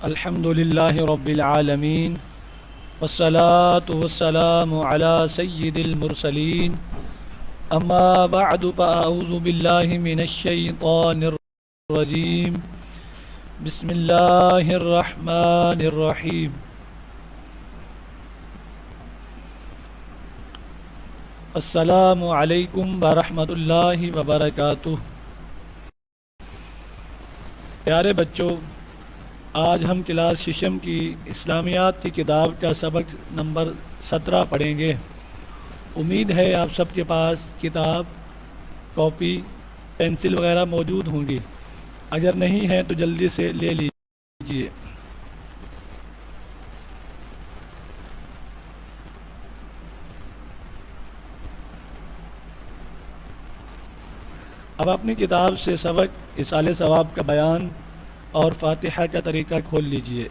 الحمد لله رب العالمين والصلاة والسلام على سيد المرسلين أما بعد فأعوذ بالله من الشيطان الرجيم بسم الله الرحمن الرحيم السلام علیکم ورحمۃ اللہ وبرکاتہ۔ پیارے بچوں، آج ہم کلاس ششم کی اسلامیات کی کتاب کا سبق نمبر 17 پڑھیں گے۔ امید ہے آپ سب کے پاس کتاب، کاپی، پینسل وغیرہ موجود ہوں گی۔ اگر نہیں ہے تو جلدی سے لے لیجیے۔ اب اپنی کتاب سے سبق اصالِ ثواب کا بیان اور فاتحہ کا طریقہ کھول لیجئے۔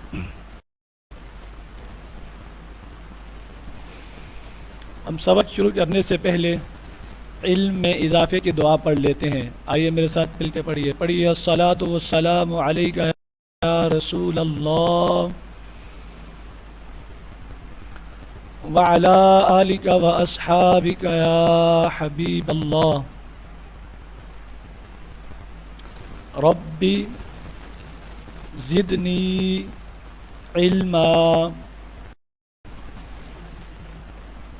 ہم سبق شروع کرنے سے پہلے علم میں اضافے کی دعا پڑھ لیتے ہیں۔ آئیے میرے ساتھ مل کے پڑھیے الصلاۃ والسلام علیک یا رسول اللہ وعلی آلک واصحابک یا حبیب اللہ ربی زدنی علما۔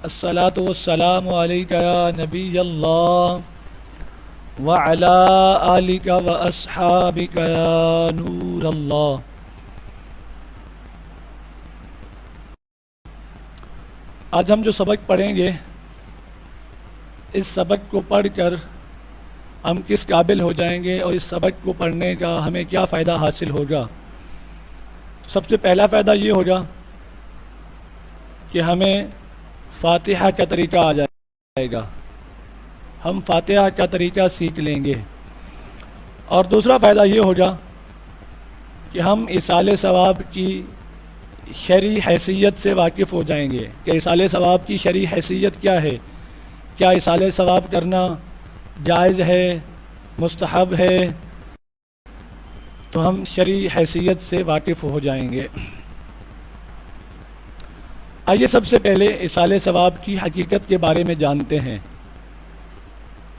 الصلاۃ والسلام علیک یا نبی اللہ وعلی آلک واصحابک یا نور اللہ۔ آج ہم جو سبق پڑھیں گے، اس سبق کو پڑھ کر ہم کس قابل ہو جائیں گے اور اس سبق کو پڑھنے کا ہمیں کیا فائدہ حاصل ہوگا۔ سب سے پہلا فائدہ یہ ہوگا کہ ہمیں فاتحہ کا طریقہ آ جائے گا، ہم فاتحہ کا طریقہ سیکھ لیں گے۔ اور دوسرا فائدہ یہ ہوگا کہ ہم اصالِ ثواب کی شرعی حیثیت سے واقف ہو جائیں گے کہ اصالِ ثواب کی شرعی حیثیت کیا ہے، کیا اصالِ ثواب کرنا جائز ہے، مستحب ہے، تو ہم شرعی حیثیت سے واقف ہو جائیں گے۔ آئیے سب سے پہلے اصالِ ثواب کی حقیقت کے بارے میں جانتے ہیں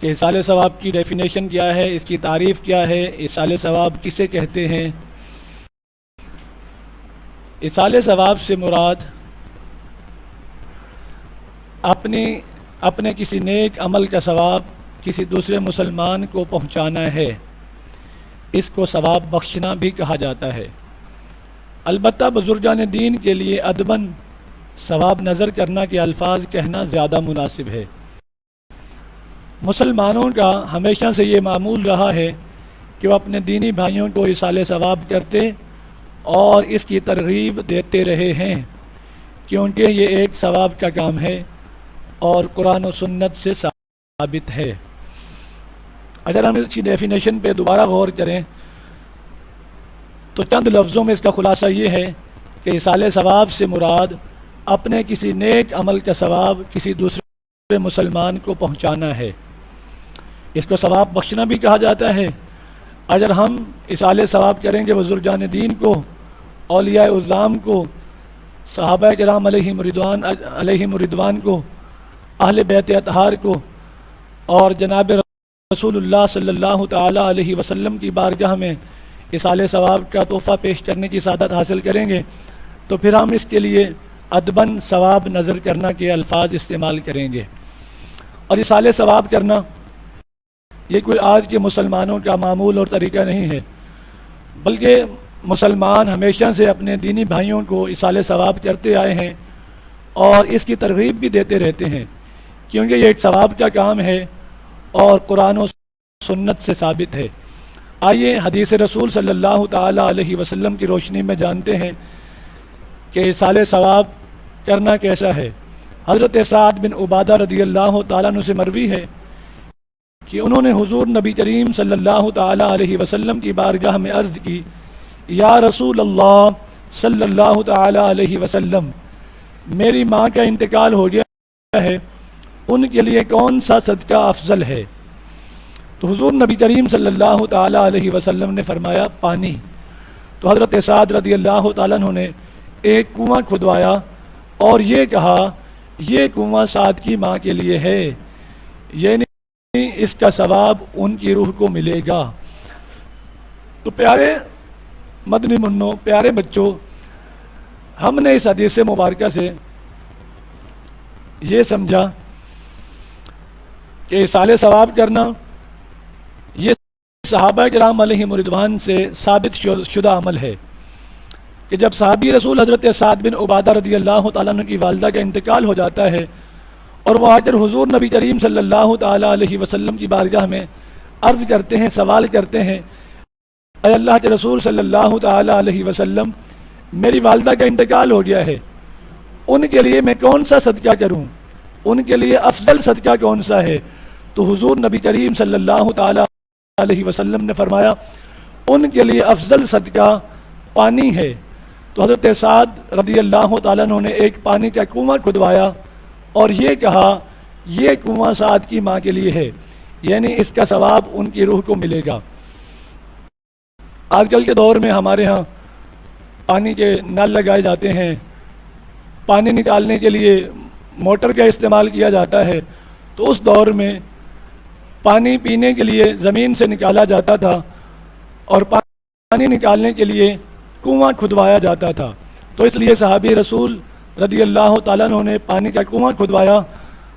کہ اصالِ ثواب کی ڈیفینیشن کیا ہے، اس کی تعریف کیا ہے، اصالِ ثواب کسے کہتے ہیں۔ اصالِ ثواب سے مراد اپنے کسی نیک عمل کا ثواب کسی دوسرے مسلمان کو پہنچانا ہے، اس کو ثواب بخشنا بھی کہا جاتا ہے۔ البتہ بزرگان دین کے لیے ادباً ثواب نظر کرنا کے الفاظ کہنا زیادہ مناسب ہے۔ مسلمانوں کا ہمیشہ سے یہ معمول رہا ہے کہ وہ اپنے دینی بھائیوں کو اصالِ ثواب کرتے اور اس کی ترغیب دیتے رہے ہیں، کیونکہ یہ ایک ثواب کا کام ہے اور قرآن و سنت سے ثابت ہے۔ اگر ہم اس کی ڈیفینیشن پہ دوبارہ غور کریں تو چند لفظوں میں اس کا خلاصہ یہ ہے کہ اصالِ ثواب سے مراد اپنے کسی نیک عمل کا ثواب کسی دوسرے مسلمان کو پہنچانا ہے، اس کو ثواب بخشنا بھی کہا جاتا ہے۔ اگر ہم اصالِ ثواب کریں گے بزرگان دین کو، اولیاء اعظام کو، صحابہ کرام علیہم رضوان کو، اہل بیت اطہار کو، اور جناب رسول اللہ صلی اللہ تعالیٰ علیہ وسلم کی بارگاہ میں اصالِ ثواب کا تحفہ پیش کرنے کی سعادت حاصل کریں گے، تو پھر ہم اس کے لیے ادباً ثواب نظر کرنا کے الفاظ استعمال کریں گے۔ اور اصالِ ثواب کرنا یہ کوئی آج کے مسلمانوں کا معمول اور طریقہ نہیں ہے، بلکہ مسلمان ہمیشہ سے اپنے دینی بھائیوں کو اصالِ ثواب کرتے آئے ہیں اور اس کی ترغیب بھی دیتے رہتے ہیں، کیونکہ یہ ایک ثواب کا کام ہے اور قرآن و سنت سے ثابت ہے۔ آئیے حدیث رسول صلی اللہ تعالیٰ علیہ وسلم کی روشنی میں جانتے ہیں کہ اصالِ ثواب کرنا کیسا ہے۔ حضرت سعد بن عبادہ رضی اللہ تعالیٰ عنہ سے مروی ہے کہ انہوں نے حضور نبی کریم صلی اللہ تعالیٰ علیہ وسلم کی بارگاہ میں عرض کی، یا رسول اللہ صلی اللہ تعالیٰ علیہ وسلم، میری ماں کا انتقال ہو گیا ہے، ان کے لیے کون سا صدقہ افضل ہے؟ تو حضور نبی کریم صلی اللہ تعالیٰ علیہ وسلم نے فرمایا پانی۔ تو حضرت سعد رضی اللہ تعالیٰ عنہ نے ایک کنواں کھدوایا اور یہ کہا یہ کنواں سعد کی ماں کے لیے ہے، یعنی اس کا ثواب ان کی روح کو ملے گا۔ تو پیارے مدنی منوں، پیارے بچوں، ہم نے اس حدیث مبارکہ سے یہ سمجھا کہ ایصال ثواب کرنا یہ صحابہ کرام علیہم رضوان سے ثابت شدہ عمل ہے کہ جب صحابی رسول حضرت سعد بن عبادہ رضی اللہ تعالیٰ عنہ کی والدہ کا انتقال ہو جاتا ہے اور وہ آ کر حضور نبی کریم صلی اللہ تعالیٰ علیہ وسلم کی بارگاہ میں عرض کرتے ہیں، سوال کرتے ہیں، اے اللہ کے رسول صلی اللہ تعالیٰ علیہ وسلم، میری والدہ کا انتقال ہو گیا ہے، ان کے لیے میں کون سا صدقہ کروں، ان کے لیے افضل صدقہ کون سا ہے؟ تو حضور نبی کریم صلی اللہ تعالیٰ علیہ وسلم نے فرمایا ان کے لیے افضل صدقہ پانی ہے۔ تو حضرت سعد رضی اللہ تعالیٰ عنہ نے ایک پانی کا کنواں کھدوایا اور یہ کہا یہ کنواں سعد کی ماں کے لیے ہے، یعنی اس کا ثواب ان کی روح کو ملے گا۔ آج کل کے دور میں ہمارے ہاں پانی کے نل لگائے جاتے ہیں، پانی نکالنے کے لیے موٹر کا استعمال کیا جاتا ہے، تو اس دور میں پانی پینے کے لیے زمین سے نکالا جاتا تھا اور پانی نکالنے کے لیے کنواں کھدوایا جاتا تھا۔ تو اس لیے صحابی رسول رضی اللہ تعالیٰ عنہ نے پانی کا کنواں کھدوایا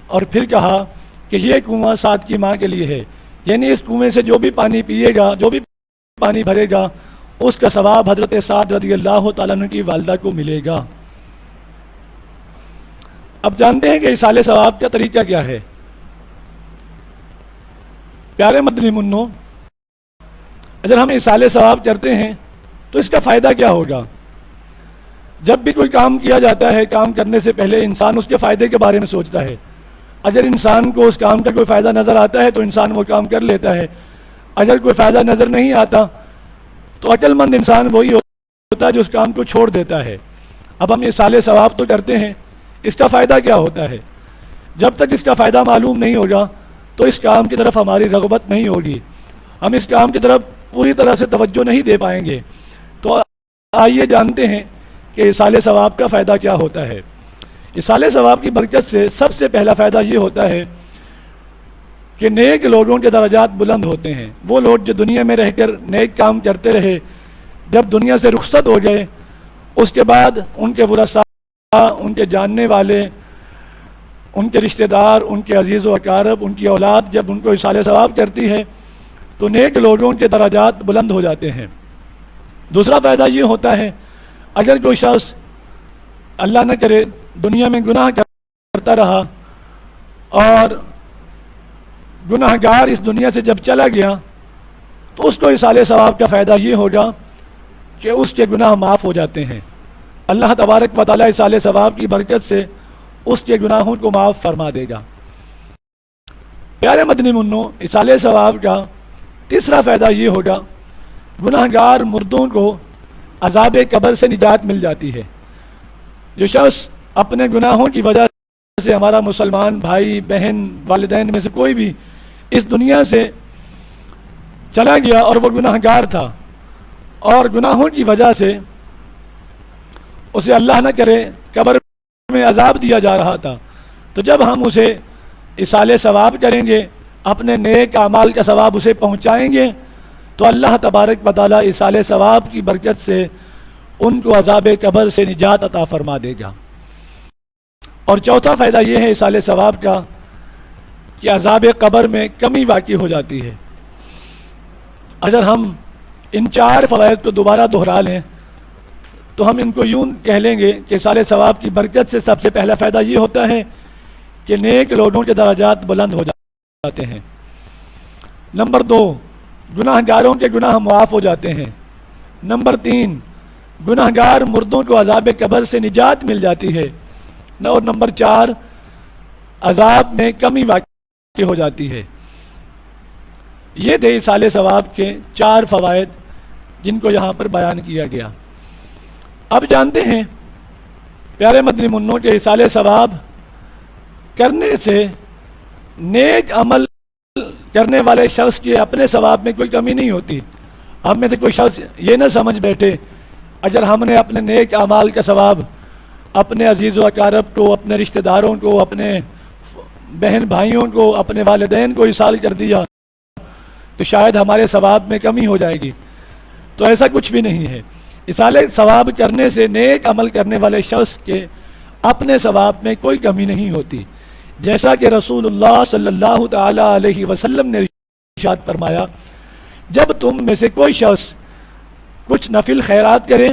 اور پھر کہا کہ یہ کنواں سعد کی ماں کے لیے ہے، یعنی اس کنویں سے جو بھی پانی پیے گا، جو بھی پانی بھرے گا، اس کا ثواب حضرت سعد رضی اللہ تعالیٰ عنہ کی والدہ کو ملے گا۔ اب جانتے ہیں کہ ایصال ثواب کا طریقہ کیا ہے۔ پیارے مدنی منوں، اگر ہم ایصال ثواب کرتے ہیں تو اس کا فائدہ کیا ہوگا؟ جب بھی کوئی کام کیا جاتا ہے، کام کرنے سے پہلے انسان اس کے فائدے کے بارے میں سوچتا ہے۔ اگر انسان کو اس کام کا کوئی فائدہ نظر آتا ہے تو انسان وہ کام کر لیتا ہے، اگر کوئی فائدہ نظر نہیں آتا تو عقل مند انسان وہی ہوتا ہے جو اس کام کو چھوڑ دیتا ہے۔ اب ہم ایصال ثواب تو کرتے ہیں، اس کا فائدہ کیا ہوتا ہے؟ جب تک اس کا فائدہ معلوم نہیں ہوگا تو اس کام کی طرف ہماری رغبت نہیں ہوگی، ہم اس کام کی طرف پوری طرح سے توجہ نہیں دے پائیں گے۔ تو آئیے جانتے ہیں کہ ایصال ثواب کا فائدہ کیا ہوتا ہے۔ ایصال ثواب کی برکت سے سب سے پہلا فائدہ یہ ہوتا ہے کہ نیک لوگوں کے درجات بلند ہوتے ہیں۔ وہ لوگ جو دنیا میں رہ کر نیک کام کرتے رہے، جب دنیا سے رخصت ہو گئے، اس کے بعد ان کے ورثاء، ان کے جاننے والے، ان کے رشتہ دار، ان کے عزیز و اقارب، ان کی اولاد جب ان کو ایصال ثواب کرتی ہے تو نیک لوگوں کے درجات بلند ہو جاتے ہیں۔ دوسرا فائدہ یہ ہوتا ہے، اگر کوئی شخص اللہ نہ کرے دنیا میں گناہ کرتا رہا اور گناہ گار اس دنیا سے جب چلا گیا تو اس کو ایصال ثواب کا فائدہ یہ ہوگا کہ اس کے گناہ معاف ہو جاتے ہیں۔ اللہ تبارک و تعالیٰ ایصال ثواب کی برکت سے اس کے گناہوں کو معاف فرما دے گا۔ پیارے مدنی منوں، ایصال ثواب کا تیسرا فائدہ یہ ہوگا، گناہ گار مردوں کو عذاب قبر سے نجات مل جاتی ہے۔ جو شخص اپنے گناہوں کی وجہ سے، ہمارا مسلمان بھائی بہن والدین میں سے کوئی بھی اس دنیا سے چلا گیا اور وہ گناہ گار تھا اور گناہوں کی وجہ سے اسے اللہ نہ کرے قبر میں عذاب دیا جا رہا تھا، تو جب ہم اسے ایصال ثواب کریں گے، اپنے نیک اعمال کا ثواب اسے پہنچائیں گے، تو اللہ تبارک و تعالیٰ ایصال ثواب کی برکت سے ان کو عذاب قبر سے نجات عطا فرما دے گا۔ اور چوتھا فائدہ یہ ہے ایصال ثواب کا کہ عذاب قبر میں کمی واقع ہو جاتی ہے۔ اگر ہم ان چار فوائد کو دوبارہ دہرا لیں تو ہم ان کو یوں کہہ لیں گے کہ ایصال ثواب کی برکت سے سب سے پہلا فائدہ یہ ہوتا ہے کہ نیک لوگوں کے درجات بلند ہو جاتے ہیں۔ نمبر 2، گناہ گاروں کے گناہ معاف ہو جاتے ہیں۔ نمبر 3، گناہ گار مردوں کو عذاب قبر سے نجات مل جاتی ہے۔ اور نمبر 4، عذاب میں کمی واقع ہو جاتی ہے۔ یہ تھے ایصال ثواب کے 4 فوائد جن کو یہاں پر بیان کیا گیا۔ اب جانتے ہیں پیارے مدنی منوں کے ایصال ثواب کرنے سے نیک عمل کرنے والے شخص کے اپنے ثواب میں کوئی کمی نہیں ہوتی۔ ہم میں سے کوئی شخص یہ نہ سمجھ بیٹھے اگر ہم نے اپنے نیک اعمال کا ثواب اپنے عزیز و اقارب کو، اپنے رشتہ داروں کو، اپنے بہن بھائیوں کو، اپنے والدین کو ایصال کر دیا تو شاید ہمارے ثواب میں کمی ہو جائے گی. تو ایسا کچھ بھی نہیں ہے. ایصال ثواب کرنے سے نیک عمل کرنے والے شخص کے اپنے ثواب میں کوئی کمی نہیں ہوتی، جیسا کہ رسول اللہ صلی اللہ تعالی علیہ وسلم نے ارشاد فرمایا، جب تم میں سے کوئی شخص کچھ نفل خیرات کرے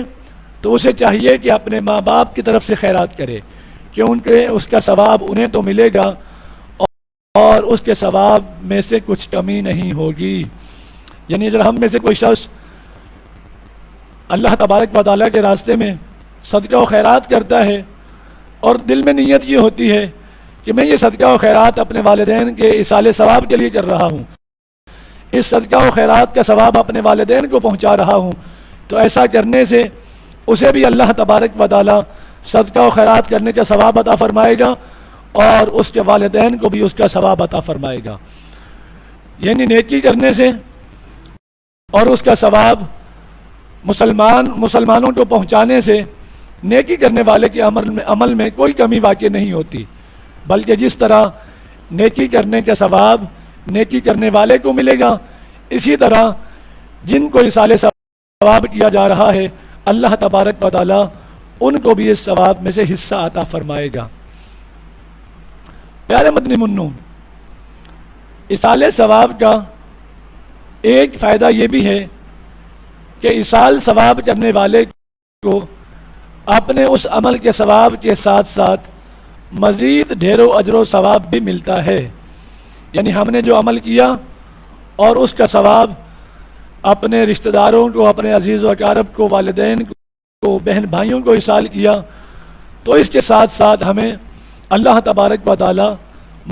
تو اسے چاہیے کہ اپنے ماں باپ کی طرف سے خیرات کرے، کیونکہ اس کا ثواب انہیں تو ملے گا اور اس کے ثواب میں سے کچھ کمی نہیں ہوگی. یعنی اگر ہم میں سے کوئی شخص اللہ تبارک و تعالیٰ کے راستے میں صدقہ و خیرات کرتا ہے اور دل میں نیت یہ ہوتی ہے کہ میں یہ صدقہ و خیرات اپنے والدین کے ایصال ثواب کے لیے کر رہا ہوں، اس صدقہ و خیرات کا ثواب اپنے والدین کو پہنچا رہا ہوں، تو ایسا کرنے سے اسے بھی اللہ تبارک و تعالیٰ صدقہ و خیرات کرنے کا ثواب عطا فرمائے گا اور اس کے والدین کو بھی اس کا ثواب عطا فرمائے گا. یعنی نیکی کرنے سے اور اس کا ثواب مسلمانوں کو پہنچانے سے نیکی کرنے والے کے عمل میں کوئی کمی واقع نہیں ہوتی، بلکہ جس طرح نیکی کرنے کا ثواب نیکی کرنے والے کو ملے گا، اسی طرح جن کو ایصال ثواب کیا جا رہا ہے اللہ تبارک و تعالیٰ ان کو بھی اس ثواب میں سے حصہ عطا فرمائے گا. پیارے مدنی منو، ایصال ثواب کا ایک فائدہ یہ بھی ہے کہ ایصال ثواب کرنے والے کو اپنے اس عمل کے ثواب کے ساتھ ساتھ مزید ڈھیر و اجر و ثواب بھی ملتا ہے. یعنی ہم نے جو عمل کیا اور اس کا ثواب اپنے رشتہ داروں کو، اپنے عزیز و اقارب کو، والدین کو، بہن بھائیوں کو ایصال کیا، تو اس کے ساتھ ساتھ ہمیں اللہ تبارک و تعالی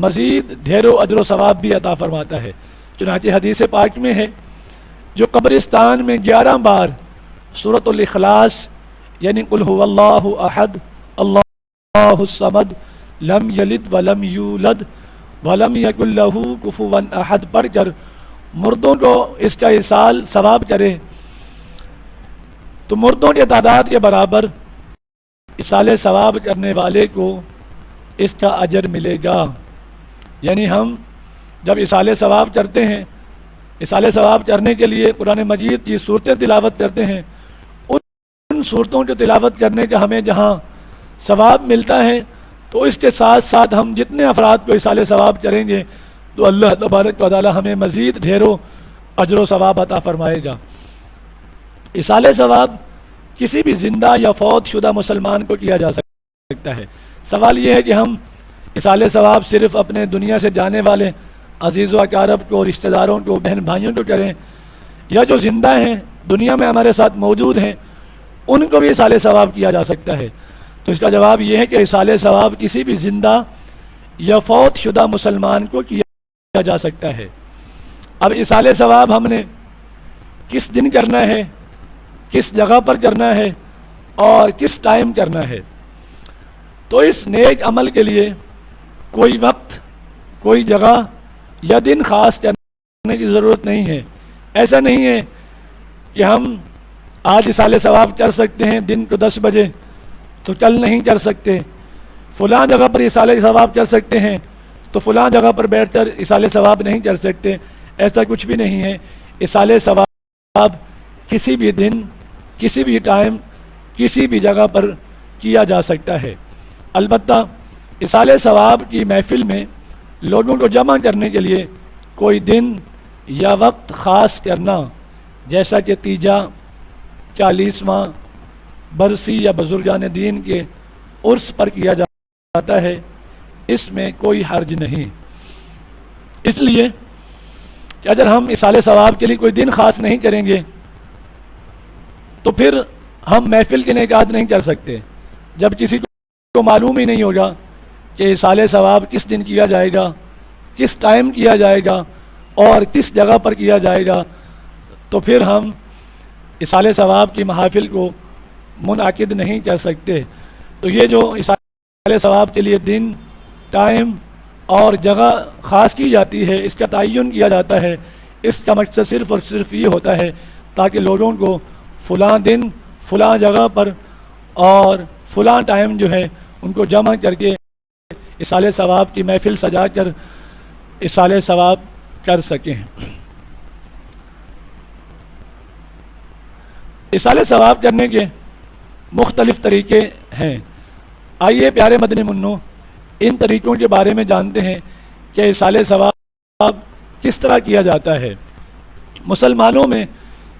مزید ڈھیر و اجر و ثواب بھی عطا فرماتا ہے. چنانچہ حدیث پاک میں ہے، جو قبرستان میں 11 بار سورۃ الاخلاص یعنی قل هو اللہ احد اللہ الصمد لم یلد ولم یولد ولم یکن لہ کفوا احد پڑھ کر مردوں کو اس کا ایصال ثواب کرے تو مردوں کے تعداد کے برابر ایصال ثواب کرنے والے کو اس کا اجر ملے گا. یعنی ہم جب ایصال ثواب کرتے ہیں، ایصال ثواب کرنے کے لیے قرآن مجید کی صورتیں تلاوت کرتے ہیں، ان صورتوں کے تلاوت کرنے کا ہمیں جہاں ثواب ملتا ہے تو اس کے ساتھ ساتھ ہم جتنے افراد کو ایصال ثواب کریں گے تو اللہ تبارک و تعالی ہمیں مزید ڈھیروں اجر و ثواب عطا فرمائے گا. ایصال ثواب کسی بھی زندہ یا فوت شدہ مسلمان کو کیا جا سکتا ہے. سوال یہ ہے کہ ہم ایصال ثواب صرف اپنے دنیا سے جانے والے عزیز و اقارب کو، رشتہ داروں کو، بہن بھائیوں کو کریں، یا جو زندہ ہیں دنیا میں ہمارے ساتھ موجود ہیں ان کو بھی ایصال ثواب کیا جا سکتا ہے؟ تو اس کا جواب یہ ہے کہ ایصال ثواب کسی بھی زندہ یا فوت شدہ مسلمان کو کیا جا سکتا ہے. اب ایصال ثواب ہم نے کس دن کرنا ہے، کس جگہ پر کرنا ہے اور کس ٹائم کرنا ہے؟ تو اس نیک عمل کے لیے کوئی وقت، کوئی جگہ یا دن خاص کرنے کی ضرورت نہیں ہے. ایسا نہیں ہے کہ ہم آج ایصال ثواب کر سکتے ہیں دن کو 10 بجے تو کل نہیں کر سکتے، فلاں جگہ پر ایصال ثواب کر سکتے ہیں تو فلاں جگہ پر بیٹھ کر ایصال ثواب نہیں کر سکتے. ایسا کچھ بھی نہیں ہے. ایصال ثواب کسی بھی دن، کسی بھی ٹائم، کسی بھی جگہ پر کیا جا سکتا ہے. البتہ ایصال ثواب کی محفل میں لوگوں کو جمع کرنے کے لیے کوئی دن یا وقت خاص کرنا، جیسا کہ تیجا، 40واں برسی یا بزرگان دین کے عرس پر کیا جاتا ہے، اس میں کوئی حرج نہیں. اس لیے کہ اگر ہم ایصال ثواب کے لیے کوئی دن خاص نہیں کریں گے تو پھر ہم محفل کے انعقاد نہیں کر سکتے. جب کسی کو معلوم ہی نہیں ہوگا کہ ایصال ثواب کس دن کیا جائے گا، کس ٹائم کیا جائے گا اور کس جگہ پر کیا جائے گا، تو پھر ہم ایصال ثواب کی محافل کو منعقد نہیں کر سکتے. تو یہ جو ایصال ثواب کے لیے دن، ٹائم اور جگہ خاص کی جاتی ہے، اس کا تعین کیا جاتا ہے، اس کا مقصد صرف اور صرف یہ ہوتا ہے تاکہ لوگوں کو فلاں دن، فلاں جگہ پر اور فلاں ٹائم جو ہے ان کو جمع کر کے اصالِ ثواب کی محفل سجا کر اصالِ ثواب کر سکیں۔ اصالِ ثواب کرنے کے مختلف طریقے ہیں۔ آئیے پیارے مدنی منو ان طریقوں کے بارے میں جانتے ہیں کہ اصالِ ثواب کس طرح کیا جاتا ہے۔ مسلمانوں میں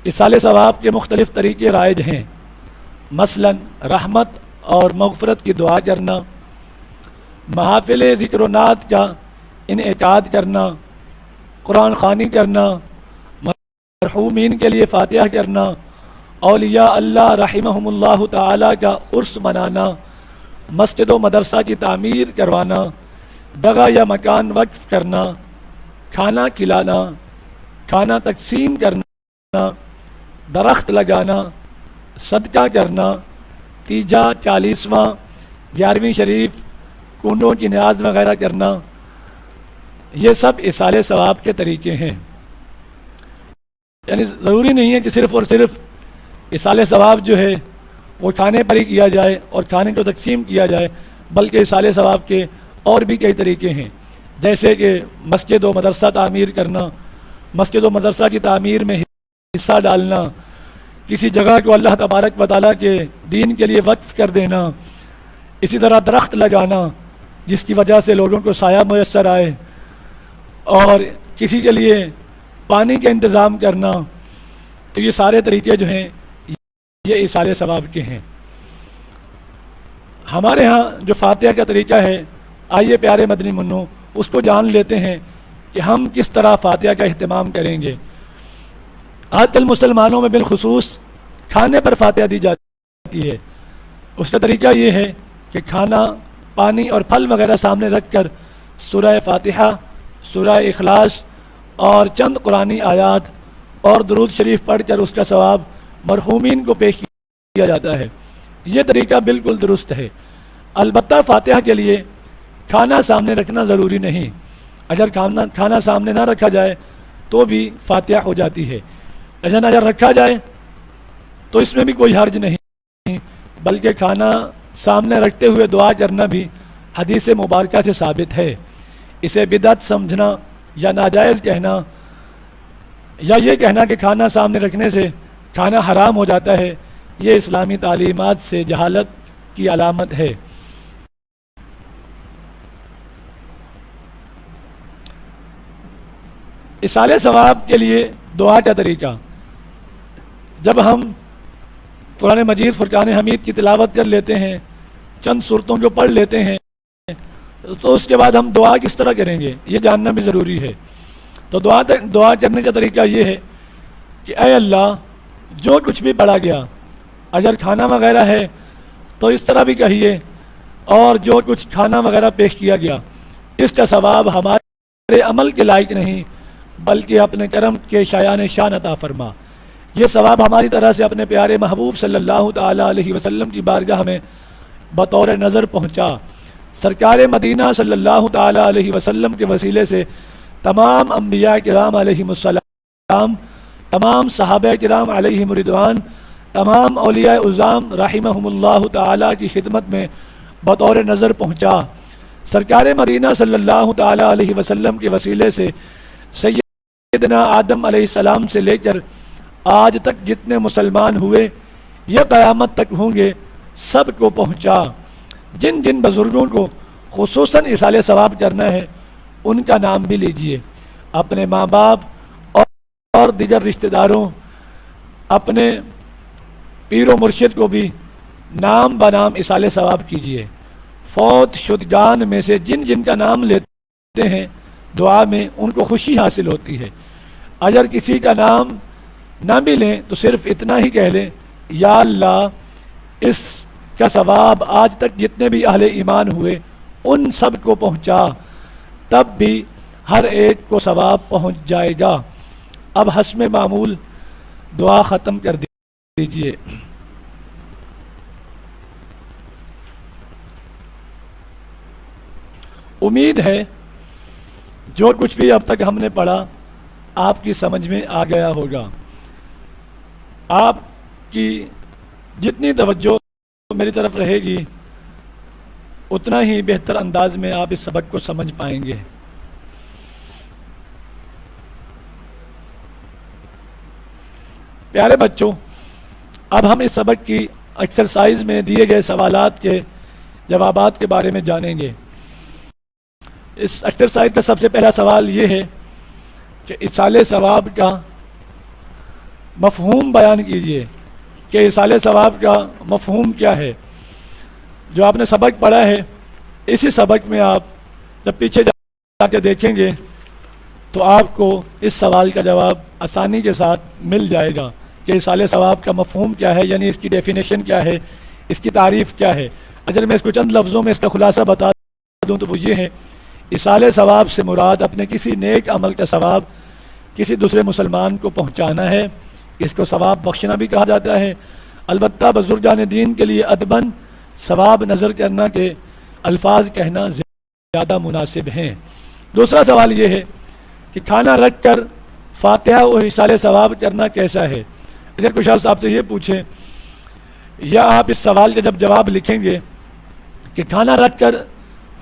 اصالِ ثواب کے مختلف طریقے رائج ہیں، مثلا رحمت اور مغفرت کی دعا کرنا، محافل ذکر و نعت کا انعقاد کرنا، قرآن خوانی کرنا، مرحومین کے لیے فاتحہ کرنا، اولیاء اللہ رحمہم اللہ تعالی کا عرس منانا، مسجد و مدرسہ کی تعمیر کروانا، جگہ یا مکان وقف کرنا، کھانا کھلانا، کھانا تقسیم کرنا، درخت لگانا، صدقہ کرنا، تیجا، 40واں، 11ویں شریف، کنڈوں کی نیاز وغیرہ کرنا، یہ سب اصالِ ثواب کے طریقے ہیں۔ یعنی ضروری نہیں ہے کہ صرف اور صرف اصالِ ثواب جو ہے وہ کھانے پر ہی کیا جائے اور کھانے کو تقسیم کیا جائے، بلکہ اصالِ ثواب کے اور بھی کئی طریقے ہیں، جیسے کہ مسجد و مدرسہ تعمیر کرنا، مسجد و مدرسہ کی تعمیر میں حصہ ڈالنا، کسی جگہ کو اللہ تبارک و تعالیٰ کے دین کے لیے وقف کر دینا، اسی طرح درخت لگانا جس کی وجہ سے لوگوں کو سایہ میسر آئے، اور کسی کے لیے پانی کا انتظام کرنا۔ تو یہ سارے طریقے جو ہیں یہ اصالِ ثواب کے ہیں۔ ہمارے ہاں جو فاتحہ کا طریقہ ہے، آئیے پیارے مدنی منو اس کو جان لیتے ہیں کہ ہم کس طرح فاتحہ کا اہتمام کریں گے۔ آج کل مسلمانوں میں بالخصوص کھانے پر فاتحہ دی جاتی ہے۔ اس کا طریقہ یہ ہے کہ کھانا، پانی اور پھل وغیرہ سامنے رکھ کر سورہ فاتحہ، سورہ اخلاص اور چند قرآنی آیات اور درود شریف پڑھ کر اس کا ثواب مرحومین کو پیش کیا جاتا ہے۔ یہ طریقہ بالکل درست ہے۔ البتہ فاتحہ کے لیے کھانا سامنے رکھنا ضروری نہیں۔ اگر کھانا سامنے نہ رکھا جائے تو بھی فاتحہ ہو جاتی ہے، لیکن اگر رکھا جائے تو اس میں بھی کوئی حرج نہیں، بلکہ کھانا سامنے رکھتے ہوئے دعا کرنا بھی حدیث مبارکہ سے ثابت ہے۔ اسے بدعت سمجھنا یا ناجائز کہنا یا یہ کہنا کہ کھانا سامنے رکھنے سے کھانا حرام ہو جاتا ہے، یہ اسلامی تعلیمات سے جہالت کی علامت ہے۔ اصالِ ثواب کے لیے دعا کا طریقہ، جب ہم قرآن مجید فرقان حمید کی تلاوت کر لیتے ہیں، چند صورتوں کو پڑھ لیتے ہیں، تو اس کے بعد ہم دعا کس طرح کریں گے یہ جاننا بھی ضروری ہے۔ تو دعا کرنے کا طریقہ یہ ہے کہ اے اللہ، جو کچھ بھی پڑھا گیا، اگر کھانا وغیرہ ہے تو اس طرح بھی کہیے، اور جو کچھ کھانا وغیرہ پیش کیا گیا اس کا ثواب ہمارے عمل کے لائق نہیں، بلکہ اپنے کرم کے شایان شان عطا فرما۔ یہ ثواب ہماری طرح سے اپنے پیارے محبوب صلی اللہ تعالیٰ علیہ وسلم کی بارگاہ میں بطور نظر پہنچا۔ سرکار مدینہ صلی اللہ تعالیٰ علیہ وسلم کے وسیلے سے تمام انبیاء کرام علیہم السلام، تمام صحابہ کرام علیہم رضوان، تمام اولیاء عظام رحمہم اللہ تعالیٰ کی خدمت میں بطور نظر پہنچا۔ سرکار مدینہ صلی اللہ تعالیٰ علیہ وسلم کے وسیلے سے سیدنا آدم علیہ السلام سے لے کر آج تک جتنے مسلمان ہوئے یا قیامت تک ہوں گے، سب کو پہنچا۔ جن جن بزرگوں کو خصوصاً اصالِ ثواب کرنا ہے ان کا نام بھی لیجئے، اپنے ماں باپ اور دیگر رشتہ داروں، اپنے پیر و مرشد کو بھی نام بنام اصالِ ثواب کیجئے۔ فوت شدگان میں سے جن جن کا نام لیتے ہیں دعا میں ان کو خوشی حاصل ہوتی ہے۔ اگر کسی کا نام نہ بھی لیں تو صرف اتنا ہی کہہ لیں، یا اللہ اس کا ثواب آج تک جتنے بھی اہل ایمان ہوئے ان سب کو پہنچا، تب بھی ہر ایک کو ثواب پہنچ جائے گا۔ اب حسب معمول دعا ختم کر دیجئے۔ امید ہے جو کچھ بھی اب تک ہم نے پڑھا آپ کی سمجھ میں آ گیا ہوگا۔ آپ کی جتنی توجہ میری طرف رہے گی اتنا ہی بہتر انداز میں آپ اس سبق کو سمجھ پائیں گے۔ پیارے بچوں، اب ہم اس سبق کی ایکسرسائز میں دیے گئے سوالات کے جوابات کے بارے میں جانیں گے۔ اس ایکسرسائز کا سب سے پہلا سوال یہ ہے کہ ایصال ثواب کا مفہوم بیان کیجئے کہ ایصال ثواب کا مفہوم کیا ہے۔ جو آپ نے سبق پڑھا ہے اسی سبق میں آپ جب پیچھے جا کے دیکھیں گے تو آپ کو اس سوال کا جواب آسانی کے ساتھ مل جائے گا کہ ایصال ثواب کا مفہوم کیا ہے، یعنی اس کی ڈیفینیشن کیا ہے، اس کی تعریف کیا ہے۔ اگر میں اس کو چند لفظوں میں اس کا خلاصہ بتا دوں تو وہ یہ ہے، ایصال ثواب سے مراد اپنے کسی نیک عمل کا ثواب کسی دوسرے مسلمان کو پہنچانا ہے۔ اس کو ثواب بخشنا بھی کہا جاتا ہے، البتہ بزرگان دین کے لیے ادباً ثواب نظر کرنا کے الفاظ کہنا زیادہ مناسب ہیں۔ دوسرا سوال یہ ہے کہ کھانا رکھ کر فاتحہ و ایصال ثواب کرنا کیسا ہے۔ اگر کوئی شخص آپ سے یہ پوچھے یا آپ اس سوال کا جب جواب لکھیں گے کہ کھانا رکھ کر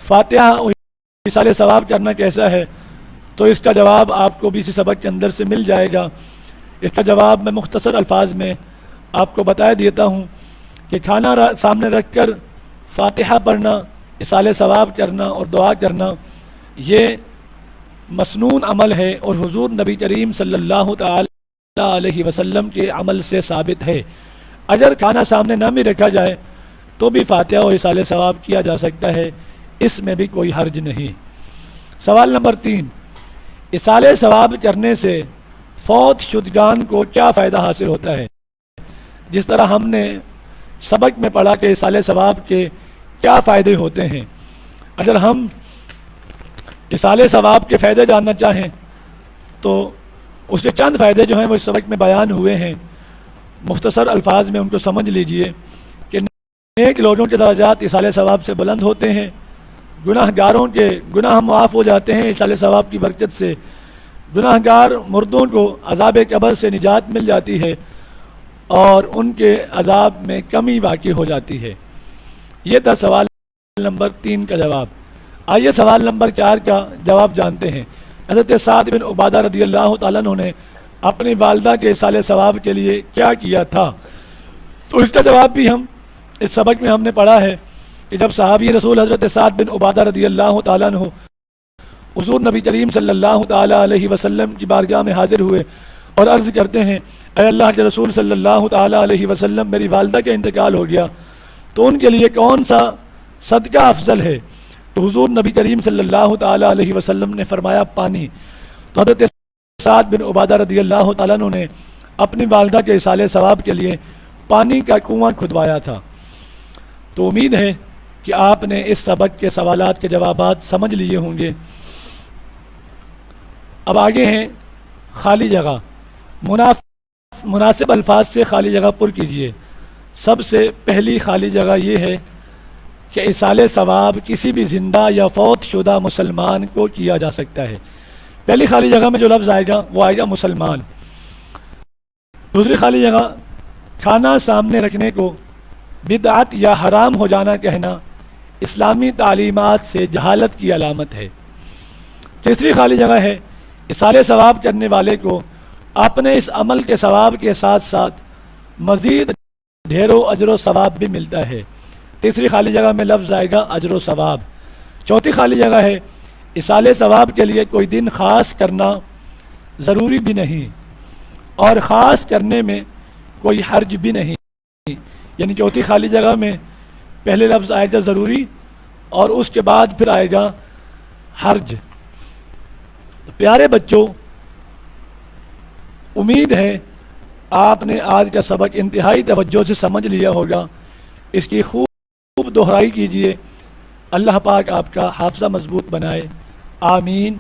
فاتحہ و ایصال ثواب کرنا کیسا ہے، تو اس کا جواب آپ کو بھی اسی سبق کے اندر سے مل جائے گا۔ اس کا جواب میں مختصر الفاظ میں آپ کو بتا دیتا ہوں کہ کھانا سامنے رکھ کر فاتحہ پڑھنا، ایصال ثواب کرنا اور دعا کرنا یہ مسنون عمل ہے اور حضور نبی کریم صلی اللہ تعالی علیہ وسلم کے عمل سے ثابت ہے۔ اگر کھانا سامنے نہ بھی رکھا جائے تو بھی فاتحہ و ایصال ثواب کیا جا سکتا ہے، اس میں بھی کوئی حرج نہیں۔ سوال نمبر 3، ایصال ثواب کرنے سے فوت شدگان کو کیا فائدہ حاصل ہوتا ہے؟ جس طرح ہم نے سبق میں پڑھا کہ ایصال ثواب کے کیا فائدے ہوتے ہیں، اگر ہم ایصال ثواب کے فائدے جاننا چاہیں تو اس کے چند فائدے جو ہیں وہ اس سبق میں بیان ہوئے ہیں، مختصر الفاظ میں ان کو سمجھ لیجئے کہ نیک لوگوں کے درجات ایصال ثواب سے بلند ہوتے ہیں، گناہ گاروں کے گناہ معاف ہو جاتے ہیں ایصال ثواب کی برکت سے، گناہ گار مردوں کو عذاب قبر سے نجات مل جاتی ہے اور ان کے عذاب میں کمی واقع ہو جاتی ہے۔ یہ تھا سوال نمبر 3 کا جواب۔ آئیے سوال نمبر 4 کا جواب جانتے ہیں۔ حضرت سعد بن عبادہ رضی اللہ تعالیٰ عنہ نے اپنی والدہ کے ایصال ثواب کے لیے کیا کیا تھا؟ تو اس کا جواب بھی ہم اس سبق میں ہم نے پڑھا ہے کہ جب صحابی رسول حضرت سعد بن عبادہ رضی اللہ تعالیٰ عنہ حضور نبی کریم صلی اللہ تعالیٰ علیہ وسلم کی بارگاہ میں حاضر ہوئے اور عرض کرتے ہیں، اے اللہ کے رسول صلی اللہ تعالیٰ علیہ وسلم، میری والدہ کا انتقال ہو گیا تو ان کے لیے کون سا صدقہ افضل ہے؟ تو حضور نبی کریم صلی اللہ تعالیٰ علیہ وسلم نے فرمایا پانی۔ تو حضرت سعد بن عبادہ رضی اللہ تعالیٰ عنہ نے اپنی والدہ کے ایصال ثواب کے لیے پانی کا کنواں کھدوایا تھا۔ تو امید ہے کہ آپ نے اس سبق کے سوالات کے جوابات سمجھ لیے ہوں گے۔ اب آگے ہیں خالی جگہ۔ مناسب الفاظ سے خالی جگہ پر کیجیے۔ سب سے پہلی خالی جگہ یہ ہے کہ ایصال ثواب کسی بھی زندہ یا فوت شدہ مسلمان کو کیا جا سکتا ہے۔ پہلی خالی جگہ میں جو لفظ آئے گا وہ آئے گا مسلمان۔ دوسری خالی جگہ کھانا سامنے رکھنے کو بدعت یا حرام ہو جانا کہنا اسلامی تعلیمات سے جہالت کی علامت ہے۔ تیسری خالی جگہ ہے ایصال ثواب کرنے والے کو اپنے اس عمل کے ثواب کے ساتھ ساتھ مزید ڈھیروں اجر و ثواب بھی ملتا ہے۔ تیسری خالی جگہ میں لفظ آئے گا اجر و ثواب۔ چوتھی خالی جگہ ہے ایصال ثواب کے لیے کوئی دن خاص کرنا ضروری بھی نہیں اور خاص کرنے میں کوئی حرج بھی نہیں، یعنی چوتھی خالی جگہ میں پہلے لفظ آئے گا ضروری اور اس کے بعد پھر آئے گا حرج۔ تو پیارے بچوں، امید ہے آپ نے آج کا سبق انتہائی توجہ سے سمجھ لیا ہوگا۔ اس کی خوب دہرائی کیجیے۔ اللہ پاک آپ کا حافظہ مضبوط بنائے، آمین۔